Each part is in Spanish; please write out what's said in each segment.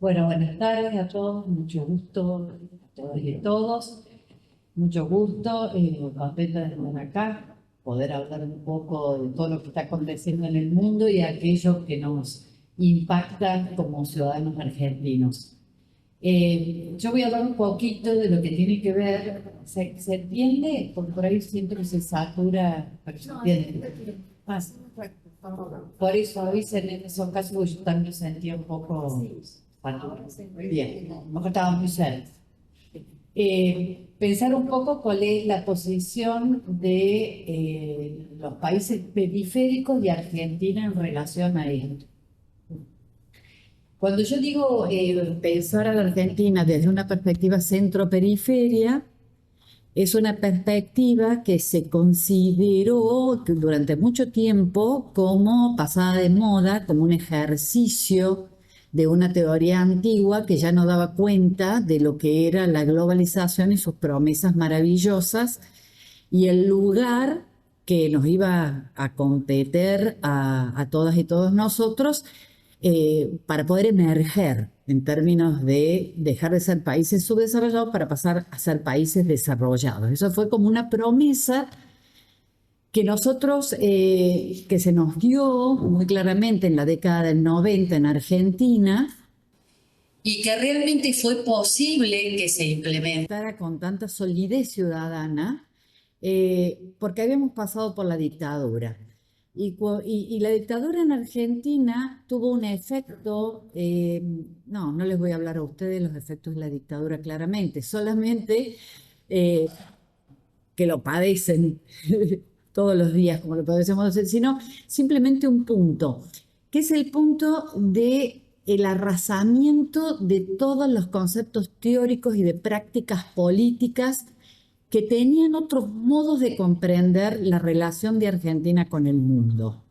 Bueno, buenas tardes a todos, mucho gusto a todas y todos, mucho gusto, contenta de estar acá, poder hablar un poco de todo lo que está aconteciendo en el mundo y aquello que nos impacta como ciudadanos argentinos. Yo voy a hablar un poquito de lo que tiene que ver, ¿se entiende? Porque por ahí siento que se satura, pero se entiende. Más. Por eso avisen en esos casos, porque yo también lo sentía un poco saturado. Bien, a lo mejor estaba muy cerca. Pensar un poco cuál es la posición de los países periféricos de Argentina en relación a esto. Cuando yo digo pensar a la Argentina desde una perspectiva centro-periferia, es una perspectiva que se consideró durante mucho tiempo como pasada de moda, como un ejercicio de una teoría antigua que ya no daba cuenta de lo que era la globalización y sus promesas maravillosas y el lugar que nos iba a competir a todas y todos nosotros para poder emerger en términos de dejar de ser países subdesarrollados para pasar a ser países desarrollados. Eso fue como una promesa que nosotros, que se nos dio muy claramente en la década del 90 en Argentina, y que realmente fue posible que se implementara con tanta solidez ciudadana, porque habíamos pasado por la dictadura. Y la dictadura en Argentina tuvo un efecto, no les voy a hablar a ustedes los efectos de la dictadura claramente, solamente eh, que lo padecen todos los días, como lo padecemos, sino simplemente un punto, que es el punto de el arrasamiento de todos los conceptos teóricos y de prácticas políticas que tenían otros modos de comprender la relación de Argentina con el mundo.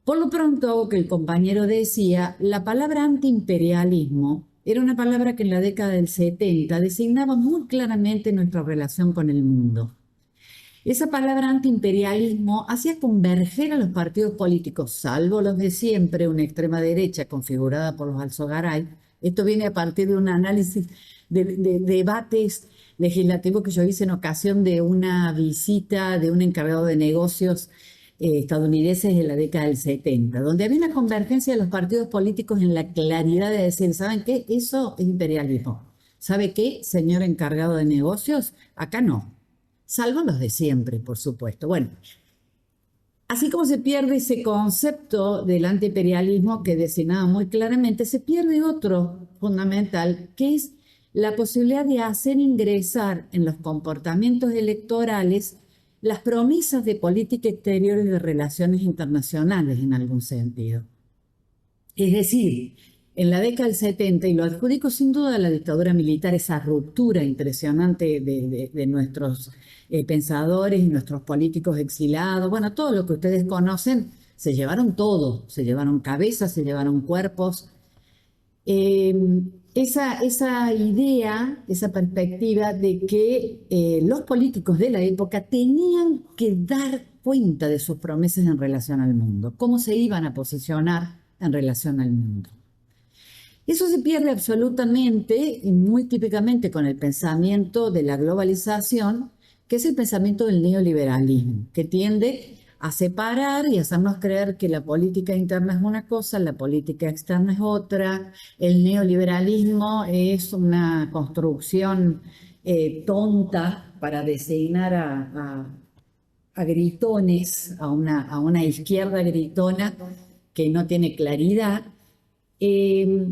Por lo pronto, que el compañero decía, la palabra antiimperialismo era una palabra que en la década del 70 designaba muy claramente nuestra relación con el mundo. Esa palabra antiimperialismo hacía converger a los partidos políticos, salvo los de siempre, una extrema derecha configurada por los Alzogaray. Esto viene a partir de un análisis de debates legislativos que yo hice en ocasión de una visita de un encargado de negocios estadounidenses en la década del 70, donde había una convergencia de los partidos políticos en la claridad de decir, ¿saben qué? Eso es imperialismo. ¿Sabe qué, señor encargado de negocios? Acá no. Salvo los de siempre, por supuesto. Bueno, así como se pierde ese concepto del antiimperialismo que designaba muy claramente, se pierde otro fundamental, que es la posibilidad de hacer ingresar en los comportamientos electorales las promesas de política exterior y de relaciones internacionales en algún sentido. Es decir, en la década del 70, y lo adjudico sin duda a la dictadura militar, esa ruptura impresionante de nuestros pensadores y nuestros políticos exilados, bueno, todo lo que ustedes conocen, se llevaron todo, se llevaron cabezas, se llevaron cuerpos. Eh, esa idea, esa perspectiva de que los políticos de la época tenían que dar cuenta de sus promesas en relación al mundo, cómo se iban a posicionar en relación al mundo. Eso se pierde absolutamente y muy típicamente con el pensamiento de la globalización, que es el pensamiento del neoliberalismo, que tiende a separar y hacernos creer que la política interna es una cosa, la política externa es otra. El neoliberalismo es una construcción tonta para designar a gritones, a una izquierda gritona que no tiene claridad. Eh,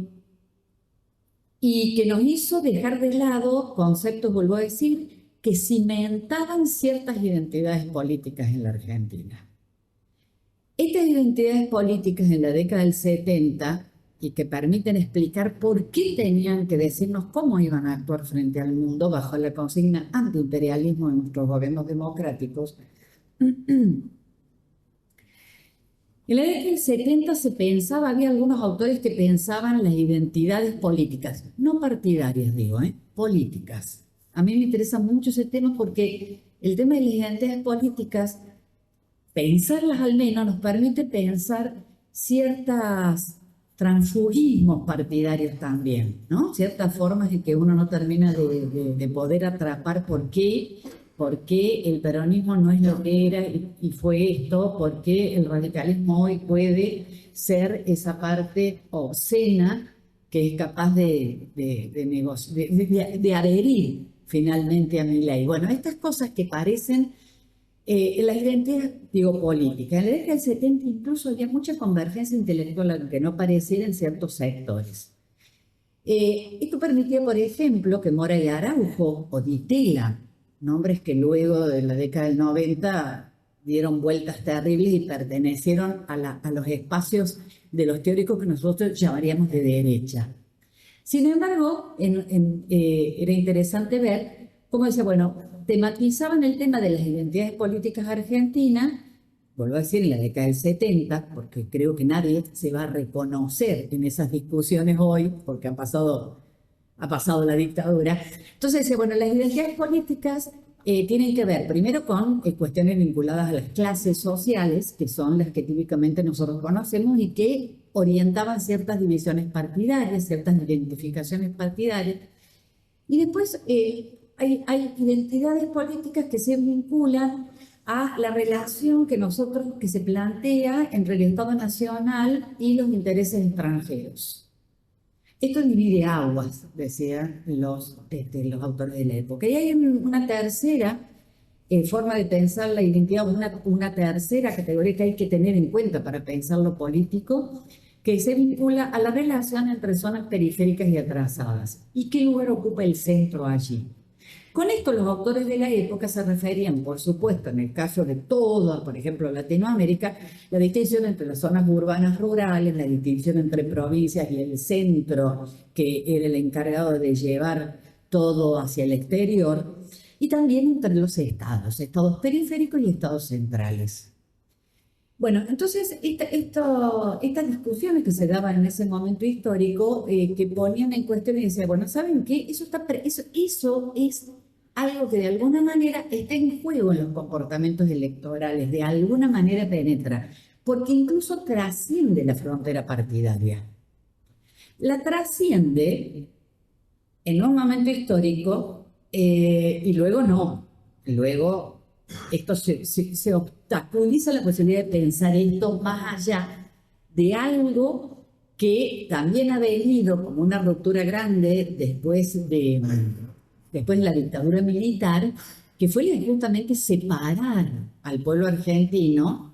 y que nos hizo dejar de lado conceptos, vuelvo a decir, que cimentaban ciertas identidades políticas en la Argentina. Estas identidades políticas en la década del 70 y que permiten explicar por qué tenían que decirnos cómo iban a actuar frente al mundo bajo la consigna antiimperialismo en nuestros gobiernos democráticos. En la década del 70 se pensaba, había algunos autores que pensaban las identidades políticas, no partidarias, digo, políticas. A mí me interesa mucho ese tema porque el tema de las identidades políticas, pensarlas al menos, nos permite pensar ciertas transfugismos partidarios también, ¿no? Ciertas formas en que uno no termina de poder atrapar por qué el peronismo no es lo que era y fue esto, por qué el radicalismo hoy puede ser esa parte obscena que es capaz de adherir finalmente a mi ley. Bueno, estas cosas que parecen en la identidad, digo, política. En la década del 70 incluso había mucha convergencia intelectual, aunque no pareciera en ciertos sectores. Esto permitía, por ejemplo, que Mora y Araujo o Di Tella, nombres que luego de la década del 90 dieron vueltas terribles y pertenecieron a los espacios de los teóricos que nosotros llamaríamos de derecha. Sin embargo, era interesante ver cómo decía, bueno, tematizaban el tema de las identidades políticas argentinas, vuelvo a decir, en la década del 70, porque creo que nadie se va a reconocer en esas discusiones hoy, porque ha pasado la dictadura. Entonces decía, bueno, las identidades políticas tienen que ver primero con cuestiones vinculadas a las clases sociales, que son las que típicamente nosotros conocemos y que orientaban ciertas divisiones partidarias, ciertas identificaciones partidarias. Y después hay identidades políticas que se vinculan a la relación que se plantea entre el Estado Nacional y los intereses extranjeros. Esto divide aguas, decían los autores de la época. Y hay una tercera forma de pensar la identidad, una tercera categoría que hay que tener en cuenta para pensar lo político, que se vincula a la relación entre zonas periféricas y atrasadas. ¿Y qué lugar ocupa el centro allí? Con esto los autores de la época se referían, por supuesto, en el caso de toda, por ejemplo, Latinoamérica, la distinción entre las zonas urbanas rurales, la distinción entre provincias y el centro, que era el encargado de llevar todo hacia el exterior, y también entre los estados periféricos y estados centrales. Bueno, entonces estas discusiones que se daban en ese momento histórico, que ponían en cuestión y decían, bueno, ¿saben qué? Eso es algo que de alguna manera está en juego en los comportamientos electorales, de alguna manera penetra, porque incluso trasciende la frontera partidaria. La trasciende en un momento histórico y luego no. Luego esto se obstaculiza la posibilidad de pensar esto más allá de algo que también ha venido como una ruptura grande después de la dictadura militar, que fue justamente separar al pueblo argentino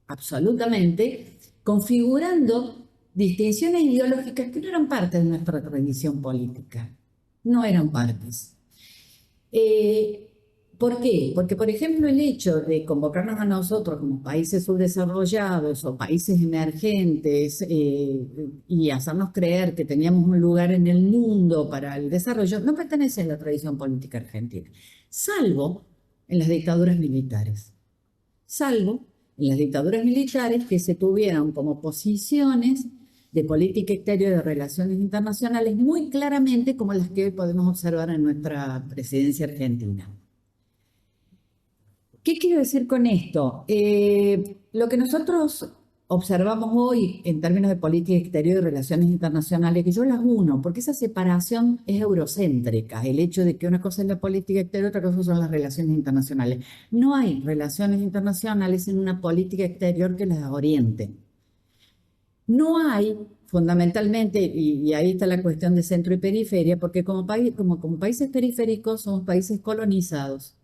absolutamente, configurando distinciones ideológicas que no eran parte de nuestra tradición política, no eran partes. ¿Por qué? Porque, por ejemplo, el hecho de convocarnos a nosotros como países subdesarrollados o países emergentes y hacernos creer que teníamos un lugar en el mundo para el desarrollo no pertenece a la tradición política argentina, salvo en las dictaduras militares. Salvo en las dictaduras militares que se tuvieron como posiciones de política exterior y de relaciones internacionales muy claramente como las que hoy podemos observar en nuestra presidencia argentina. ¿Qué quiero decir con esto? Lo que nosotros observamos hoy en términos de política exterior y relaciones internacionales, que yo las uno, porque esa separación es eurocéntrica, el hecho de que una cosa es la política exterior, otra cosa son las relaciones internacionales. No hay relaciones internacionales en una política exterior que las orienten. No hay, fundamentalmente, y ahí está la cuestión de centro y periferia, porque como países periféricos somos países colonizados.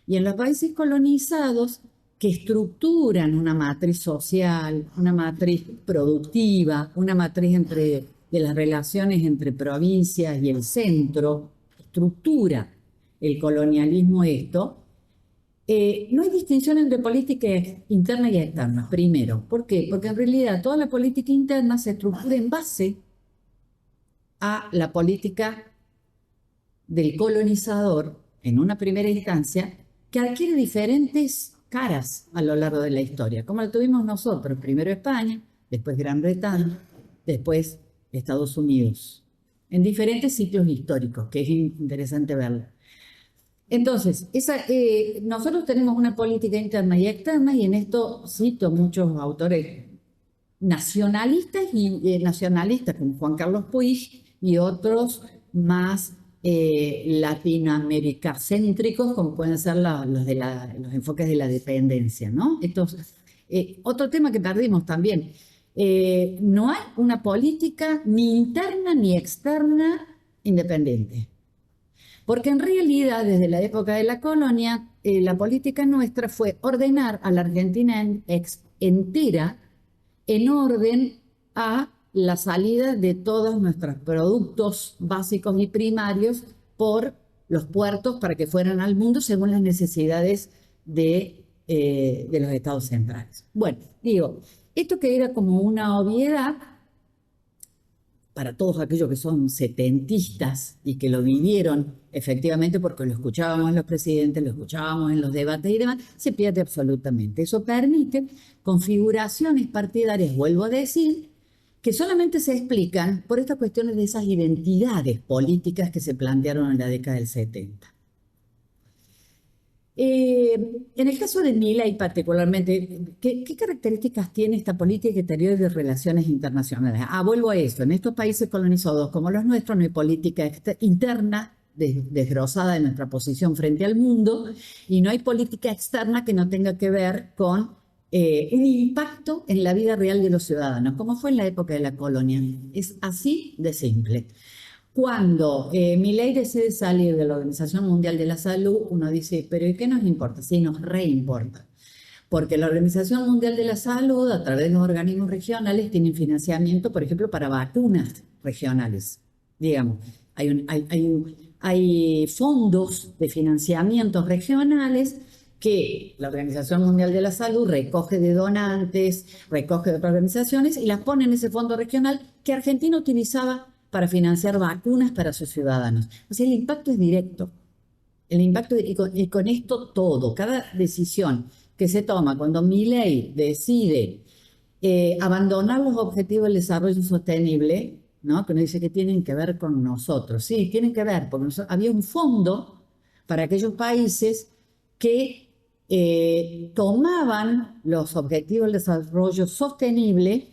Y en los países colonizados que estructuran una matriz social, una matriz productiva, una matriz de las relaciones entre provincias y el centro, estructura el colonialismo esto, no hay distinción entre política interna y externa, primero. ¿Por qué? Porque en realidad toda la política interna se estructura en base a la política del colonizador, en una primera instancia, que adquiere diferentes caras a lo largo de la historia, como lo tuvimos nosotros, primero España, después Gran Bretaña, después Estados Unidos, en diferentes sitios históricos, que es interesante verlo. Entonces, nosotros tenemos una política interna y externa, y en esto cito muchos autores nacionalistas y nacionalistas como Juan Carlos Puig y otros más latinoamericacéntricos como pueden ser los enfoques de la dependencia, ¿no? Otro tema que perdimos también, no hay una política ni interna ni externa independiente. Porque en realidad, desde la época de la colonia, la política nuestra fue ordenar a la Argentina entera en orden a la salida de todos nuestros productos básicos y primarios por los puertos para que fueran al mundo según las necesidades de los estados centrales. Bueno, digo, esto que era como una obviedad para todos aquellos que son setentistas y que lo vivieron efectivamente porque lo escuchábamos en los presidentes, lo escuchábamos en los debates y demás, se pierde absolutamente. Eso permite configuraciones partidarias, vuelvo a decir, que solamente se explican por estas cuestiones de esas identidades políticas que se plantearon en la década del 70. En el caso de Milei particularmente, ¿qué características tiene esta política exterior de relaciones internacionales? Vuelvo a esto. En estos países colonizados como los nuestros no hay política interna desglosada de nuestra posición frente al mundo y no hay política externa que no tenga que ver con el impacto en la vida real de los ciudadanos, como fue en la época de la colonia. Es así de simple. Cuando Milei decide salir de la Organización Mundial de la Salud, uno dice, pero ¿y qué nos importa? Sí, nos reimporta. Porque la Organización Mundial de la Salud, a través de los organismos regionales, tienen financiamiento, por ejemplo, para vacunas regionales. Digamos, hay fondos de financiamientos regionales que la Organización Mundial de la Salud recoge de donantes, recoge de otras organizaciones y las pone en ese fondo regional que Argentina utilizaba para financiar vacunas para sus ciudadanos. O sea, el impacto es directo. El impacto, y con esto todo, cada decisión que se toma cuando Milei decide abandonar los objetivos del desarrollo sostenible, ¿no? Que uno dice que tienen que ver con nosotros. Sí, tienen que ver, porque había un fondo para aquellos países que tomaban los objetivos del desarrollo sostenible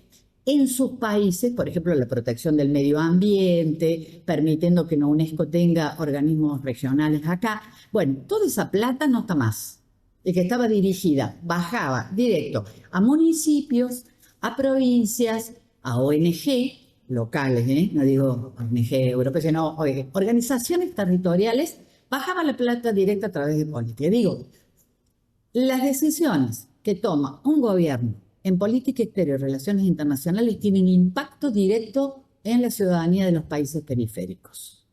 en sus países, por ejemplo, la protección del medio ambiente, permitiendo que la UNESCO tenga organismos regionales acá. Bueno, toda esa plata no está más. Y que estaba dirigida, bajaba directo a municipios, a provincias, a ONG locales, no digo ONG europeas, sino organizaciones territoriales, bajaba la plata directa a través de política. Digo, las decisiones que toma un gobierno en política exterior y relaciones internacionales tienen impacto directo en la ciudadanía de los países periféricos.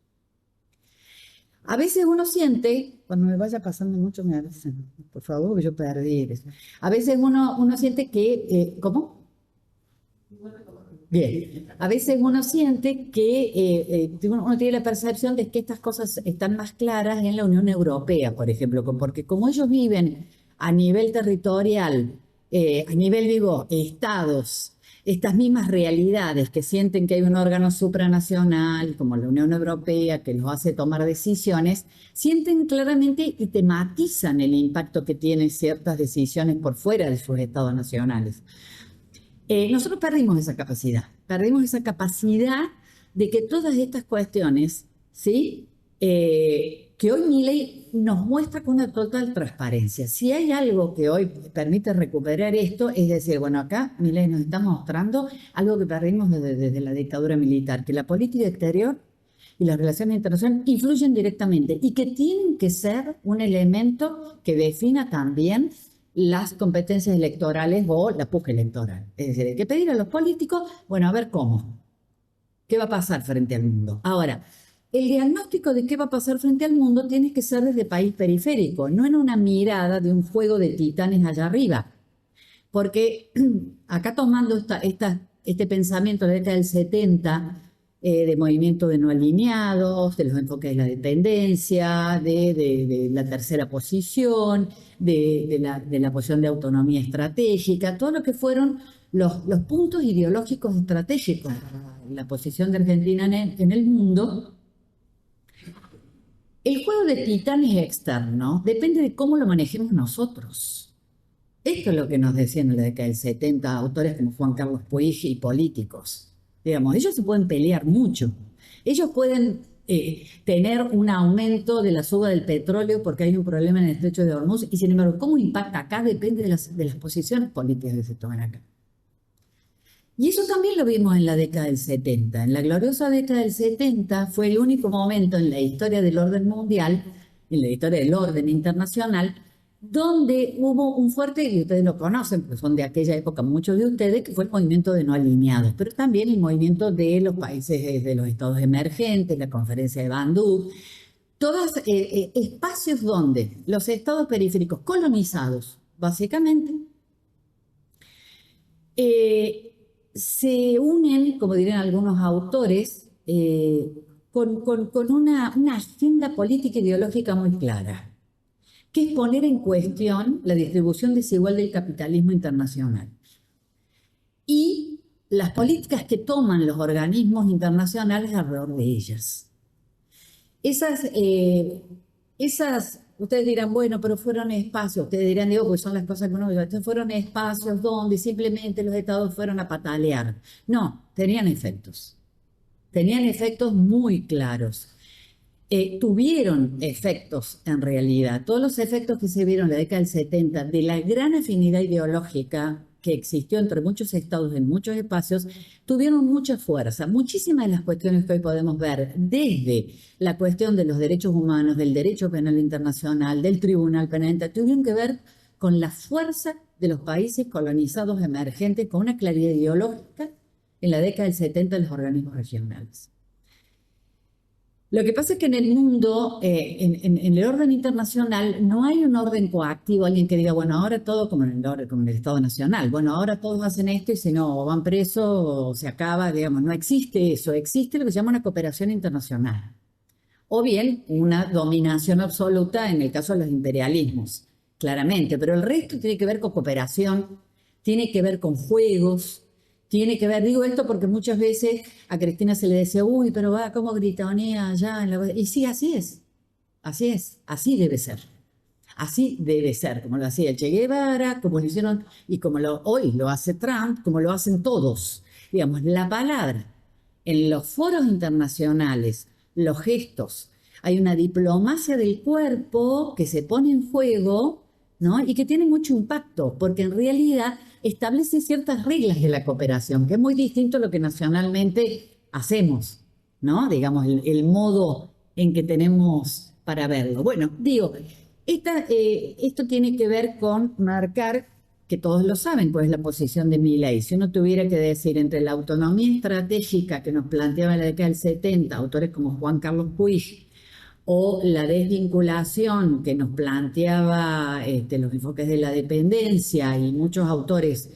A veces uno siente, cuando me vaya pasando mucho me avisen, por favor, que yo perdí eso. A veces uno siente que, ¿cómo? Bien, a veces uno siente que uno tiene la percepción de que estas cosas están más claras en la Unión Europea, por ejemplo, porque como ellos viven a nivel territorial, a nivel, digo, estados, estas mismas realidades que sienten que hay un órgano supranacional como la Unión Europea que los hace tomar decisiones, sienten claramente y tematizan el impacto que tienen ciertas decisiones por fuera de sus estados nacionales. Nosotros perdimos esa capacidad de que todas estas cuestiones, ¿sí? Que hoy Milei nos muestra con una total transparencia. Si hay algo que hoy permite recuperar esto, es decir, bueno, acá Milei nos está mostrando algo que perdimos desde la dictadura militar, que la política exterior y las relaciones internacionales influyen directamente y que tienen que ser un elemento que defina también las competencias electorales o la puja electoral. Es decir, hay que pedir a los políticos, bueno, a ver cómo. ¿Qué va a pasar frente al mundo? Ahora, el diagnóstico de qué va a pasar frente al mundo tiene que ser desde país periférico, no en una mirada de un juego de titanes allá arriba. Porque acá tomando este pensamiento de la década del 70, de movimiento de no alineados, de los enfoques de la dependencia, de la tercera posición, de la posición de autonomía estratégica, todo lo que fueron los puntos ideológicos estratégicos, la posición de Argentina en el mundo. El juego de titanes externo depende de cómo lo manejemos nosotros. Esto es lo que nos decían en la década del 70 autores como Juan Carlos Puig y políticos. Digamos, ellos se pueden pelear mucho. Ellos pueden tener un aumento de la suba del petróleo porque hay un problema en el estrecho de Hormuz y sin embargo, ¿cómo impacta acá? Depende de las posiciones políticas que se tomen acá. Y eso también lo vimos en la década del 70. En la gloriosa década del 70 fue el único momento en la historia del orden mundial, en la historia del orden internacional, donde hubo un fuerte, y ustedes lo conocen, porque son de aquella época muchos de ustedes, que fue el movimiento de no alineados, pero también el movimiento de los países de los estados emergentes, la conferencia de Bandung, todos espacios donde los estados periféricos colonizados, básicamente, eh, se unen, como dirían algunos autores, con una agenda política e ideológica muy clara, que es poner en cuestión la distribución desigual del capitalismo internacional y las políticas que toman los organismos internacionales alrededor de ellas. Esas, ustedes dirán, bueno, pero fueron espacios, ustedes dirán, digo, pues son las cosas que uno ve, estos fueron espacios donde simplemente los estados fueron a patalear. No, tenían efectos muy claros. Tuvieron efectos en realidad. Todos los efectos que se vieron en la década del 70 de la gran afinidad ideológica que existió entre muchos estados en muchos espacios, tuvieron mucha fuerza. Muchísimas de las cuestiones que hoy podemos ver, desde la cuestión de los derechos humanos, del derecho penal internacional, del Tribunal Penal, tuvieron que ver con la fuerza de los países colonizados emergentes, con una claridad ideológica en la década del 70 de los organismos regionales. Lo que pasa es que en el mundo, en el orden internacional, no hay un orden coactivo, alguien que diga, bueno, ahora todo como como en el Estado Nacional, bueno, ahora todos hacen esto y si no, o van presos o se acaba, digamos, no existe eso, existe lo que se llama una cooperación internacional, o bien una dominación absoluta en el caso de los imperialismos, claramente, pero el resto tiene que ver con cooperación, tiene que ver con juegos, tiene que ver, digo esto porque muchas veces a Cristina se le decía, uy, pero va, cómo gritonea allá. Y sí, así debe ser. Así debe ser, como lo hacía el Che Guevara, como lo hicieron, y como hoy lo hace Trump, como lo hacen todos. Digamos, la palabra en los foros internacionales, los gestos, hay una diplomacia del cuerpo que se pone en juego, ¿no? Y que tiene mucho impacto, porque en realidad establece ciertas reglas de la cooperación, que es muy distinto a lo que nacionalmente hacemos, ¿no? Digamos, el modo en que tenemos para verlo. Bueno, digo, esto tiene que ver con marcar, que todos lo saben, pues la posición de Milei. Si uno tuviera que decir entre la autonomía estratégica que nos planteaba en la década del 70, autores como Juan Carlos Puig, o la desvinculación que nos planteaba los enfoques de la dependencia y muchos autores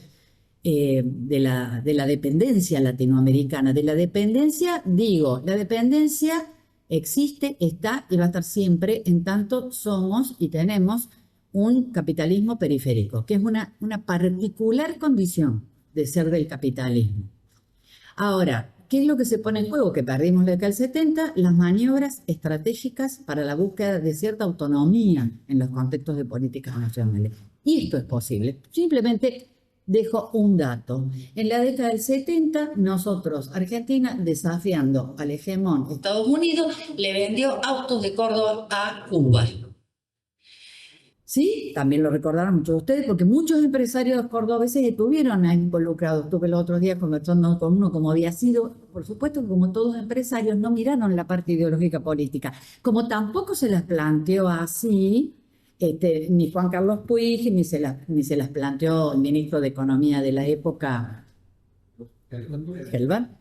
de la dependencia latinoamericana. De la dependencia, digo, la dependencia existe, está y va a estar siempre en tanto somos y tenemos un capitalismo periférico, que es una particular condición de ser del capitalismo. Ahora, ¿qué es lo que se pone en juego? Que perdimos la década del 70, las maniobras estratégicas para la búsqueda de cierta autonomía en los contextos de políticas nacionales. Y esto es posible. Simplemente dejo un dato. En la década del 70, nosotros, Argentina, desafiando al hegemón Estados Unidos, le vendió autos de Córdoba a Cuba. Sí, también lo recordaron muchos de ustedes, porque muchos empresarios cordobeses estuvieron ahí involucrados. Estuve los otros días conversando con uno como había sido, por supuesto, como todos empresarios, no miraron la parte ideológica política. Como tampoco se las planteó así, ni Juan Carlos Puig, ni se las planteó el ministro de Economía de la época, Helvar,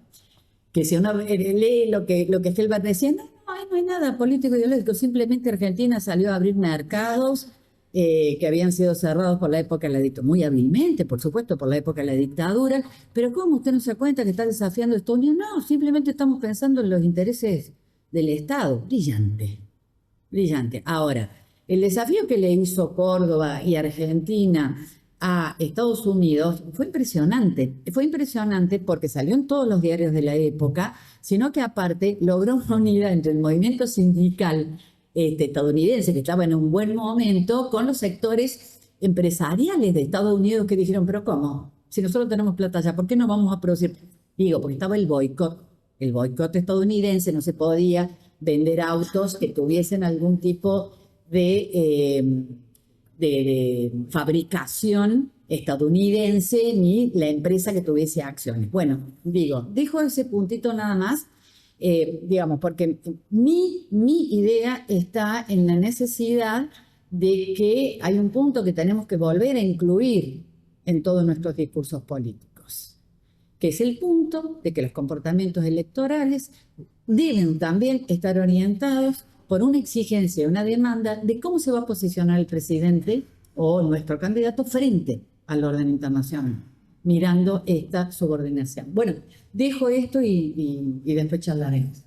que si uno lee lo que Helvar decía, no hay nada político ideológico, simplemente Argentina salió a abrir mercados que habían sido cerrados por la época de la dictadura, muy hábilmente, por supuesto, por la época de la dictadura, pero ¿cómo usted no se da cuenta que está desafiando a Estados Unidos? No, simplemente estamos pensando en los intereses del Estado. Brillante, brillante. Ahora, el desafío que le hizo Córdoba y Argentina a Estados Unidos fue impresionante. Fue impresionante porque salió en todos los diarios de la época, sino que aparte logró una unidad entre el movimiento sindical estadounidense, que estaba en un buen momento, con los sectores empresariales de Estados Unidos que dijeron, pero ¿cómo? Si nosotros tenemos plata allá, ¿por qué no vamos a producir? Digo, porque estaba el boicot estadounidense, no se podía vender autos que tuviesen algún tipo de fabricación estadounidense ni la empresa que tuviese acciones. Bueno, digo, dejo ese puntito nada más, digamos, porque mi idea está en la necesidad de que hay un punto que tenemos que volver a incluir en todos nuestros discursos políticos, que es el punto de que los comportamientos electorales deben también estar orientados por una exigencia, una demanda de cómo se va a posicionar el presidente o nuestro candidato frente al orden internacional, mirando esta subordinación. Bueno, dejo esto y después charlaremos.